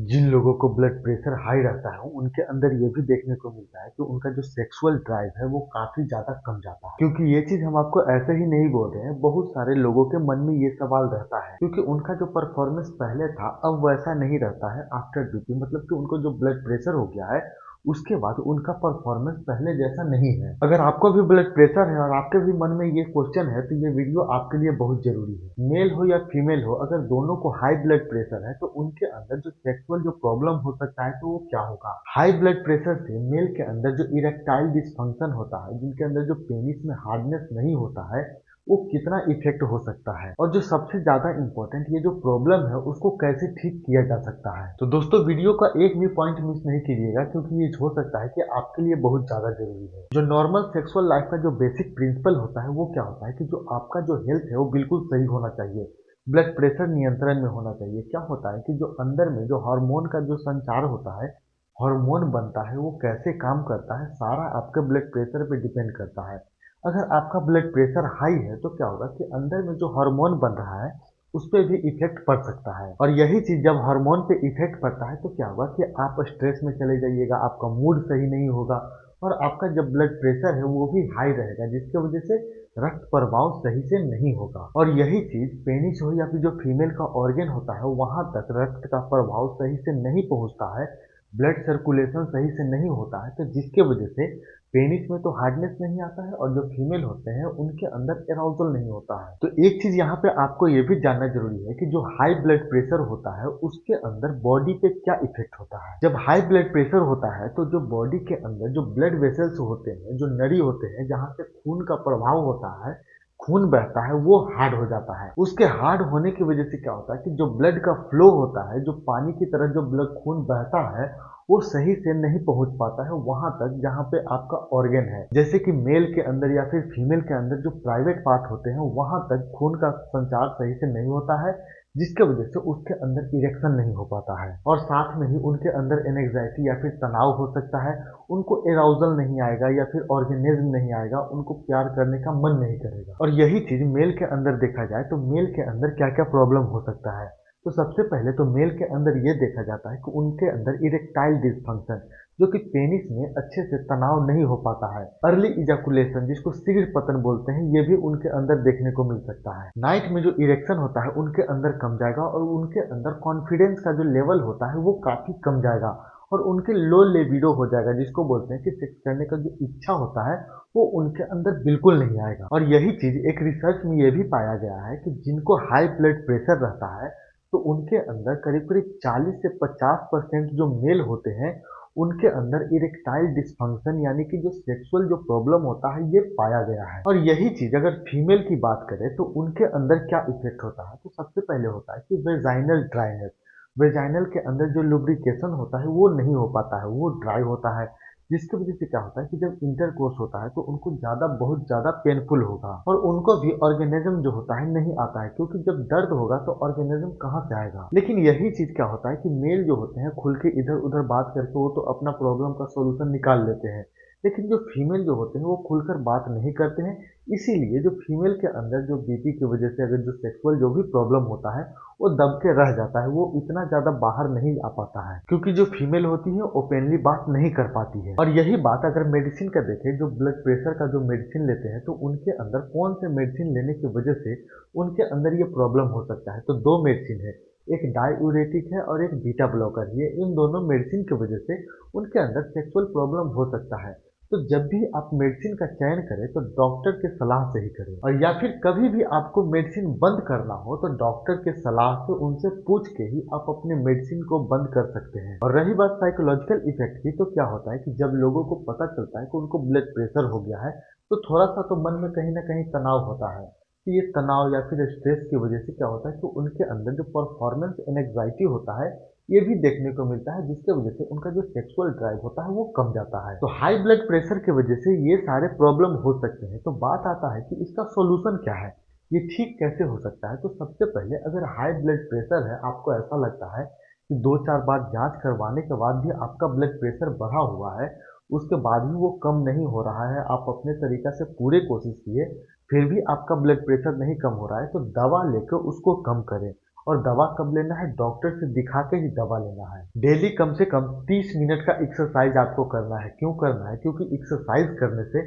जिन लोगों को blood pressure high रहता है उनके अंदर ये भी देखने को मिलता है कि उनका जो सेक्सुअल ड्राइव है वो काफी ज्यादा कम जाता है। क्योंकि ये चीज हम आपको ऐसे ही नहीं बोल रहे हैं, बहुत सारे लोगों के मन में ये सवाल रहता है क्योंकि उनका जो परफॉर्मेंस पहले था अब वैसा नहीं रहता है आफ्टर ड्यूटी। मतलब कि उनको जो ब्लड प्रेशर हो गया है उसके बाद उनका परफॉर्मेंस पहले जैसा नहीं है। अगर आपको भी ब्लड प्रेशर है और आपके भी मन में ये क्वेश्चन है तो ये वीडियो आपके लिए बहुत जरूरी है। मेल हो या फीमेल हो, अगर दोनों को हाई ब्लड प्रेशर है तो उनके अंदर जो सेक्सुअल जो प्रॉब्लम हो सकता है तो वो क्या होगा। हाई ब्लड प्रेशर से मेल के अंदर जो इरेक्टाइल डिसफंक्शन होता है, जिनके अंदर जो पेनिस में हार्डनेस नहीं होता है, वो कितना इफेक्ट हो सकता है। और जो सबसे ज्यादा इंपॉर्टेंट ये जो प्रॉब्लम है उसको कैसे ठीक किया जा सकता है। तो दोस्तों वीडियो का एक भी पॉइंट मिस नहीं कीजिएगा क्योंकि ये हो सकता है कि आपके लिए बहुत ज्यादा जरूरी है। जो नॉर्मल सेक्सुअल लाइफ का जो बेसिक प्रिंसिपल होता है वो क्या होता है कि जो आपका जो हेल्थ है वो बिल्कुल सही होना चाहिए। ब्लड प्रेशर नियंत्रण में होना चाहिए। क्या होता है कि जो अंदर में जो हार्मोन का जो संचार होता है, हार्मोन बनता है, वो कैसे काम करता है सारा आपके ब्लड प्रेशर पे डिपेंड करता है। अगर आपका ब्लड प्रेशर हाई है तो क्या होगा कि अंदर में जो हार्मोन बन रहा है उस पर भी इफेक्ट पड़ सकता है। और यही चीज जब हार्मोन पे इफेक्ट पड़ता है तो क्या होगा कि आप स्ट्रेस में चले जाइएगा, आपका मूड सही नहीं होगा और आपका जब ब्लड प्रेशर है वो भी हाई रहेगा, जिसकी वजह से रक्त प्रवाह सही से नहीं होगा। और यही चीज पेनिस हो या फिर जो फीमेल का ऑर्गन होता है वहां तक रक्त का प्रभाव सही से नहीं पहुंचता है, ब्लड सर्कुलेशन सही से नहीं होता है, तो जिसके वजह से पेनिस में तो हार्डनेस नहीं आता है और जो फीमेल होते हैं उनके अंदर एराउजल नहीं होता है। तो एक चीज यहाँ पे आपको ये भी जानना जरूरी है कि जो हाई ब्लड प्रेशर होता है उसके अंदर बॉडी पे क्या इफेक्ट होता है। जब हाई ब्लड प्रेशर होता है तो जो बॉडी के अंदर जो ब्लड वेसल्स होते हैं, जो नली होते हैं जहाँ से खून का प्रभाव होता है, खून बहता है, वो हार्ड हो जाता है। उसके हार्ड होने की वजह से क्या होता है कि जो ब्लड का फ्लो होता है, जो पानी की तरह जो ब्लड खून बहता है, वो सही से नहीं पहुंच पाता है वहां तक जहां पे आपका ऑर्गन है। जैसे कि मेल के अंदर या फिर फीमेल के अंदर जो प्राइवेट पार्ट होते हैं वहां तक खून का संचार सही से नहीं होता है, जिसके वजह से उसके अंदर इरेक्शन नहीं हो पाता है। और साथ में ही उनके अंदर एनेक्साइटी या फिर तनाव हो सकता है, उनको एराउजल नहीं आएगा या फिर ऑर्गेनिज्म नहीं आएगा, उनको प्यार करने का मन नहीं करेगा। और यही चीज मेल के अंदर देखा जाए तो मेल के अंदर क्या क्या प्रॉब्लम हो सकता है। तो सबसे पहले तो मेल के अंदर ये देखा जाता है कि उनके अंदर इरेक्टाइल डिसफंक्शन, जो कि पेनिस में अच्छे से तनाव नहीं हो पाता है। अर्ली इजैकुलेशन, जिसको शीघ्र पतन बोलते हैं, ये भी उनके अंदर देखने को मिल सकता है। नाइट में जो इरेक्शन होता है उनके अंदर कम जाएगा और उनके अंदर कॉन्फिडेंस का जो लेवल होता है वो काफी कम जाएगा और उनके लो लेविडो हो जाएगा, जिसको बोलते हैं कि सेक्स करने का जो इच्छा होता है वो उनके अंदर बिल्कुल नहीं आएगा। और यही चीज एक रिसर्च में ये भी पाया गया है कि जिनको हाई ब्लड प्रेशर रहता है तो उनके अंदर करीब करीब 40 से 50% जो मेल होते हैं उनके अंदर इरेक्टाइल डिसफंक्शन यानी कि जो सेक्सुअल जो प्रॉब्लम होता है ये पाया गया है। और यही चीज अगर फीमेल की बात करें तो उनके अंदर क्या इफेक्ट होता है, तो सबसे पहले होता है कि वेजाइनल ड्राइनेस। वेजाइनल के अंदर जो लुब्रिकेशन होता है वो नहीं हो पाता है, वो ड्राई होता है, जिसकी वजह से क्या होता है कि जब इंटरकोर्स होता है तो उनको ज्यादा बहुत ज्यादा पेनफुल होगा और उनको भी ऑर्गेनिज्म जो होता है नहीं आता है, क्योंकि जब दर्द होगा तो ऑर्गेनिज्म कहाँ से आएगा। लेकिन यही चीज क्या होता है कि मेल जो होते हैं खुल के इधर उधर बात करके वो तो अपना प्रॉब्लम का सोल्यूशन निकाल लेते हैं, लेकिन जो फीमेल जो होते हैं वो खुलकर बात नहीं करते हैं। इसीलिए जो फीमेल के अंदर जो बीपी की वजह से अगर जो सेक्सुअल जो भी प्रॉब्लम होता है वो दब के रह जाता है, वो इतना ज्यादा बाहर नहीं आ पाता है क्योंकि जो फीमेल होती है ओपनली बात नहीं कर पाती है। और यही बात अगर मेडिसिन का देखें, जो ब्लड प्रेशर का जो मेडिसिन लेते हैं तो उनके अंदर कौन से मेडिसिन लेने की वजह से उनके अंदर ये प्रॉब्लम हो सकता है, तो दो मेडिसिन है, एक डाययूरेटिक है और एक बीटा ब्लॉकर। ये इन दोनों मेडिसिन की वजह से उनके अंदर सेक्सुअल प्रॉब्लम हो सकता है। तो जब भी आप मेडिसिन का चयन करें तो डॉक्टर के सलाह से ही करें, और या फिर कभी भी आपको मेडिसिन बंद करना हो तो डॉक्टर के सलाह से उनसे पूछ के ही आप अपने मेडिसिन को बंद कर सकते हैं। और रही बात साइकोलॉजिकल इफेक्ट की, तो क्या होता है कि जब लोगों को पता चलता है कि उनको ब्लड प्रेशर हो गया है तो थोड़ा सा तो मन में कहीं ना कहीं तनाव होता है। तो ये तनाव या फिर स्ट्रेस की वजह से क्या होता है कि उनके अंदर जो परफॉर्मेंस एंजाइटी होता है ये भी देखने को मिलता है, जिसके वजह से उनका जो सेक्सुअल ड्राइव होता है वो कम जाता है। तो हाई ब्लड प्रेशर की वजह से ये सारे प्रॉब्लम हो सकते हैं। तो बात आता है कि इसका सॉल्यूशन क्या है, ये ठीक कैसे हो सकता है। तो सबसे पहले अगर हाई ब्लड प्रेशर है, आपको ऐसा लगता है कि दो चार बार जांच करवाने के बाद भी आपका ब्लड प्रेशर बढ़ा हुआ है, उसके बाद भी वो कम नहीं हो रहा है, आप अपने तरीका से पूरे कोशिश किए फिर भी आपका ब्लड प्रेशर नहीं कम हो रहा है, तो दवा लेकर उसको कम करें। और दवा कब लेना है, डॉक्टर से दिखा के ही दवा लेना है। डेली कम से कम 30 मिनट का एक्सरसाइज आपको करना है। क्यों करना है? क्योंकि एक्सरसाइज करने से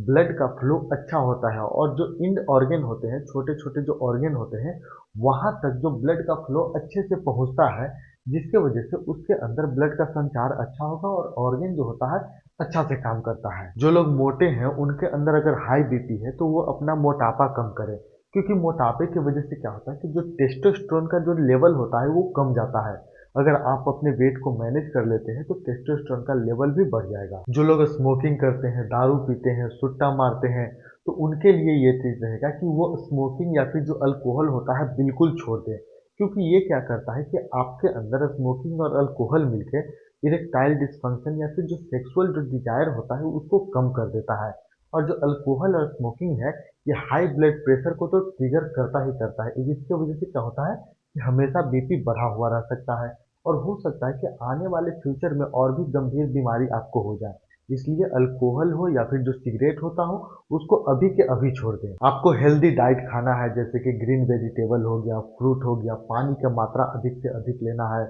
ब्लड का फ्लो अच्छा होता है और जो इंड ऑर्गन होते हैं, छोटे छोटे जो ऑर्गन होते हैं, वहां तक जो ब्लड का फ्लो अच्छे से पहुंचता है, जिसके वजह से उसके अंदर ब्लड का संचार अच्छा होगा और ऑर्गन जो होता है अच्छा से काम करता है। जो लोग मोटे हैं उनके अंदर अगर हाई बीपी है तो वो अपना मोटापा कम करें, क्योंकि मोटापे की वजह से क्या होता है कि जो टेस्टोस्टेरोन का जो लेवल होता है वो कम जाता है। अगर आप अपने वेट को मैनेज कर लेते हैं तो टेस्टोस्टेरोन का लेवल भी बढ़ जाएगा। जो लोग स्मोकिंग करते हैं, दारू पीते हैं, सुट्टा मारते हैं, तो उनके लिए ये चीज रहेगा कि वो स्मोकिंग या फिर जो अल्कोहल होता है बिल्कुल छोड़ दें, क्योंकि ये क्या करता है कि आपके अंदर स्मोकिंग और अल्कोहल मिलके इरेक्टाइल डिस्फंक्शन या फिर जो सेक्सुअल जो डिजायर होता है उसको कम कर देता है। और जो अल्कोहल और स्मोकिंग है, ये हाई ब्लड प्रेशर को तो ट्रिगर करता ही करता है, जिसकी वजह से क्या होता है कि हमेशा बीपी बढ़ा हुआ रह सकता है और हो सकता है कि आने वाले फ्यूचर में और भी गंभीर बीमारी आपको हो जाए। इसलिए अल्कोहल हो या फिर जो सिगरेट होता हो, उसको अभी के अभी छोड़ दें। आपको हेल्दी डाइट खाना है, जैसे कि ग्रीन वेजिटेबल हो गया, फ्रूट हो गया, पानी की मात्रा अधिक से अधिक लेना है,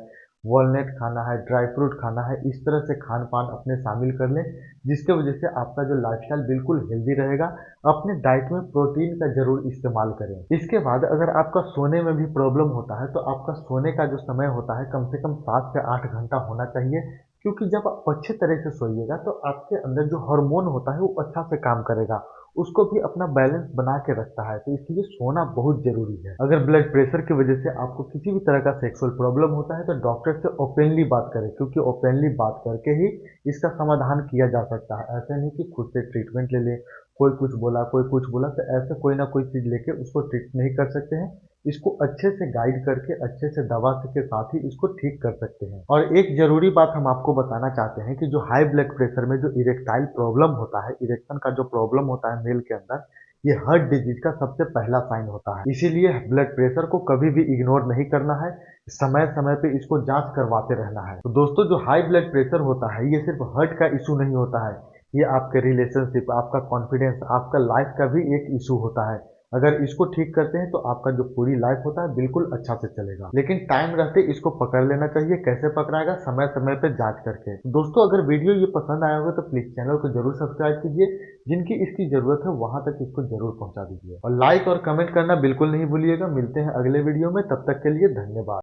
वॉलनट खाना है, ड्राई फ्रूट खाना है। इस तरह से खान पान अपने शामिल कर लें, जिसके वजह से आपका जो लाइफस्टाइल बिल्कुल हेल्दी रहेगा। अपने डाइट में प्रोटीन का जरूर इस्तेमाल करें। इसके बाद अगर आपका सोने में भी प्रॉब्लम होता है तो आपका सोने का जो समय होता है कम से कम 7 से 8 घंटा होना चाहिए, क्योंकि जब आप अच्छे तरह से सोइएगा तो आपके अंदर जो हार्मोन होता है वो अच्छा से काम करेगा, उसको भी अपना बैलेंस बना के रखता है, तो इसलिए सोना बहुत जरूरी है। अगर ब्लड प्रेशर की वजह से आपको किसी भी तरह का सेक्सुअल प्रॉब्लम होता है तो डॉक्टर से ओपनली बात करें, क्योंकि ओपनली बात करके ही इसका समाधान किया जा सकता है। ऐसा नहीं कि खुद से ट्रीटमेंट ले ले, कोई कुछ बोला कोई कुछ बोला, तो ऐसे कोई ना कोई चीज लेके उसको ट्रीट नहीं कर सकते हैं। इसको अच्छे से गाइड करके अच्छे से दवा के साथ ही इसको ठीक कर सकते हैं। और एक जरूरी बात हम आपको बताना चाहते हैं कि जो हाई ब्लड प्रेशर में जो इरेक्टाइल प्रॉब्लम होता है, इरेक्शन का जो प्रॉब्लम होता है मेल के अंदर, ये हार्ट डिजीज का सबसे पहला साइन होता है। इसीलिए ब्लड प्रेशर को कभी भी इग्नोर नहीं करना है, समय समय पे इसको जांच करवाते रहना है। तो दोस्तों, जो हाई ब्लड प्रेशर होता है ये सिर्फ हार्ट का इशू नहीं होता है, ये आपके रिलेशनशिप, आपका कॉन्फिडेंस, आपका लाइफ का भी एक इशू होता है। अगर इसको ठीक करते हैं तो आपका जो पूरी लाइफ होता है बिल्कुल अच्छा से चलेगा। लेकिन टाइम रहते इसको पकड़ लेना चाहिए। कैसे पकड़ाएगा? समय समय पे जांच करके। दोस्तों, अगर वीडियो ये पसंद आया होगा तो प्लीज चैनल को जरूर सब्सक्राइब कीजिए। जिनकी इसकी जरूरत है वहां तक इसको जरूर पहुंचा दीजिए और लाइक और कमेंट करना बिल्कुल नहीं भूलिएगा। मिलते हैं अगले वीडियो में, तब तक के लिए धन्यवाद।